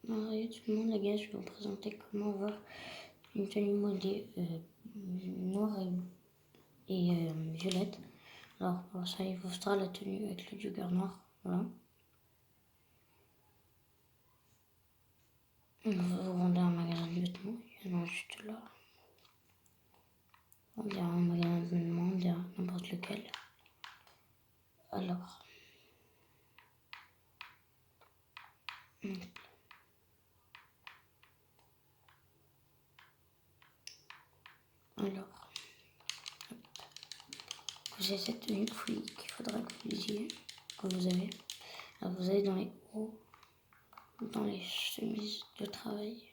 Salut tout le monde, les gars, je vais vous présenter comment avoir une tenue modée noire et violette. Alors pour ça, il vous faudra la tenue avec le jogger noir, voilà. Vous rendez un magasin de vêtements, il y en a juste là. On dirait un magasin de vêtements, on dirait n'importe lequel. Alors, vous avez cette tenue qu'il faudra que vous usiez, que vous avez. Alors vous allez dans les hauts, dans les chemises de travail.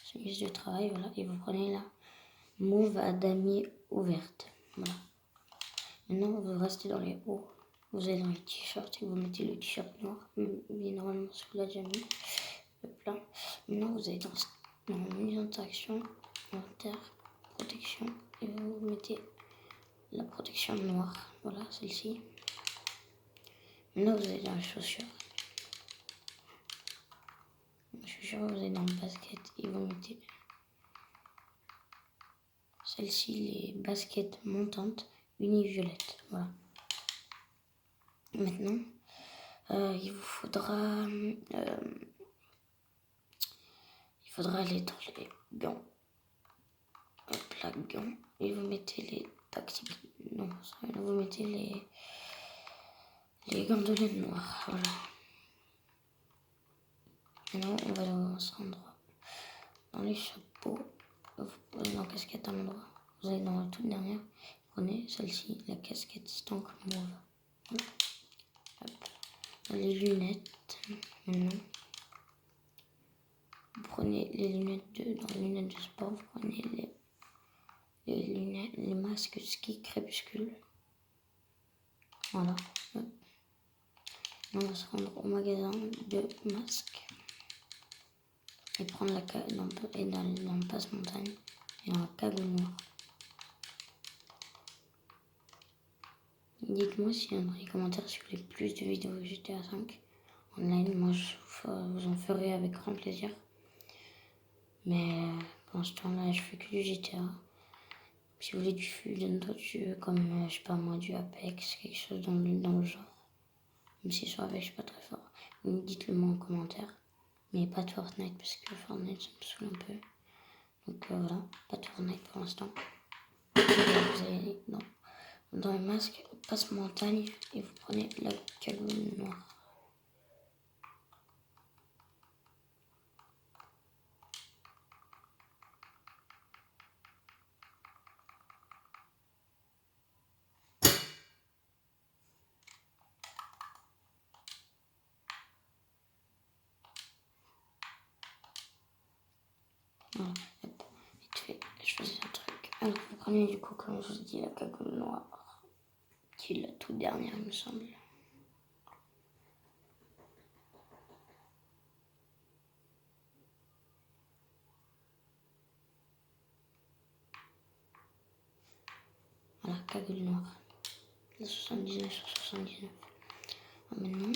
Chemise de travail, voilà, et vous prenez la mauve à damier ouverte, voilà. Maintenant, vous restez dans les hauts, vous allez dans les t-shirts et vous mettez le t-shirt noir, mais normalement, ce que là déjà mis, hop là. Maintenant, vous allez dans mise en action, inventaire, protection, et vous mettez la protection noire, voilà, celle-ci. Maintenant, vous allez dans les chaussures. Les chaussures, vous allez dans le basket et vous mettez celle-ci, les baskets montantes uni-violettes, voilà. Maintenant, il vous faudra aller dans les gants. Hop là, gants. Et vous mettez les tactiques. Non, vous mettez les gants de laine noire. Voilà. Maintenant, on va dans cet endroit. Dans les chapeaux, vous allez dans casquette à l'endroit. Vous allez dans la toute dernière. Prenez celle-ci, la casquette stank mauve. Voilà. Hop. Dans les lunettes. Maintenant. Vous prenez les lunettes dans les lunettes de sport, vous prenez les masques ski crépuscule. Voilà. On va se rendre au magasin de masques et prendre dans le passe-montagne et dans la cagoule noire. Dites-moi s'il y a dans les commentaires si vous voulez plus de vidéos GTA 5 online. Moi, je vous en ferai avec grand plaisir. Mais pour l'instant, là, je fais que du GTA. Si vous voulez d'autres jeux comme, je sais pas moi, du Apex, quelque chose dans le genre. Même si sur Apex, je suis pas très fort. Dites-le moi en commentaire. Mais pas de Fortnite, parce que Fortnite, ça me saoule un peu. Donc voilà, pas de Fortnite pour l'instant. Vous allez dans les masques, passe-montagne, et vous prenez la cagoule noire. Voilà, hop, vite fait, je faisais un truc. Alors vous prenez du coup, comme je vous dis, la cagoule noire, qui est la toute dernière, il me semble. Voilà, cagoule noire. La 79 sur 79. Maintenant,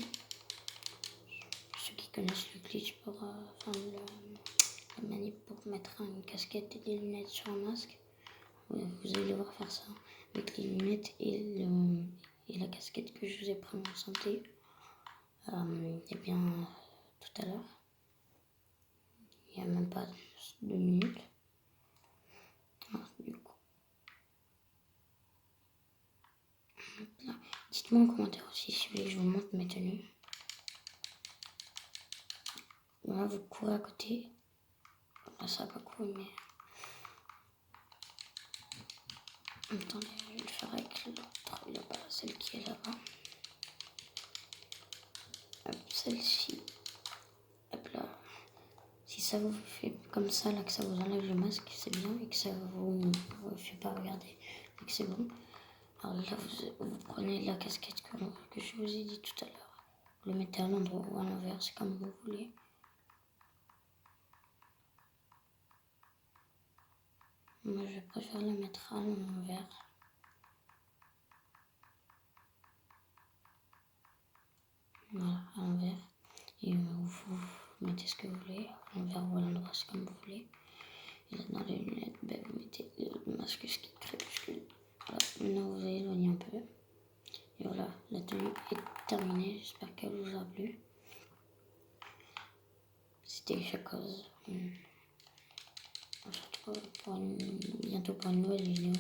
ceux qui connaissent le glitch pour la manip pour mettre une casquette et des lunettes sur un masque, vous allez devoir faire ça avec les lunettes et la casquette que je vous ai présentée et bien tout à l'heure. Il n'y a même pas 2 minutes. Alors, du coup, dites-moi en commentaire aussi si vous voulez que je vous montre mes tenues. Voilà, vous courez à côté. Là, ça va pas courir, mais... Attendez, je vais le faire avec l'autre là-bas, celle qui est là-bas. Hop, celle-ci. Hop là. Si ça vous fait comme ça, là, que ça vous enlève le masque, c'est bien. Et que ça vous fait pas regarder, et que c'est bon. Alors là, vous prenez la casquette que je vous ai dit tout à l'heure. Vous le mettez à l'endroit ou à l'envers, c'est comme vous voulez. Moi, je préfère la mettre à l'envers. Voilà, à l'envers. Et vous mettez ce que vous voulez. À l'envers ou à l'endroit, c'est comme vous voulez. Et là, dans les lunettes, ben, vous mettez le masque ski crépuscule. Voilà, maintenant vous éloignez un peu. Et voilà, la tenue est terminée. J'espère qu'elle vous a plu. C'était Chacos. On se retrouve bientôt pour une nouvelle vidéo.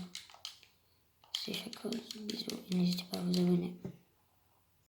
C'est Chacos. Bisous. Et n'hésitez pas à vous abonner.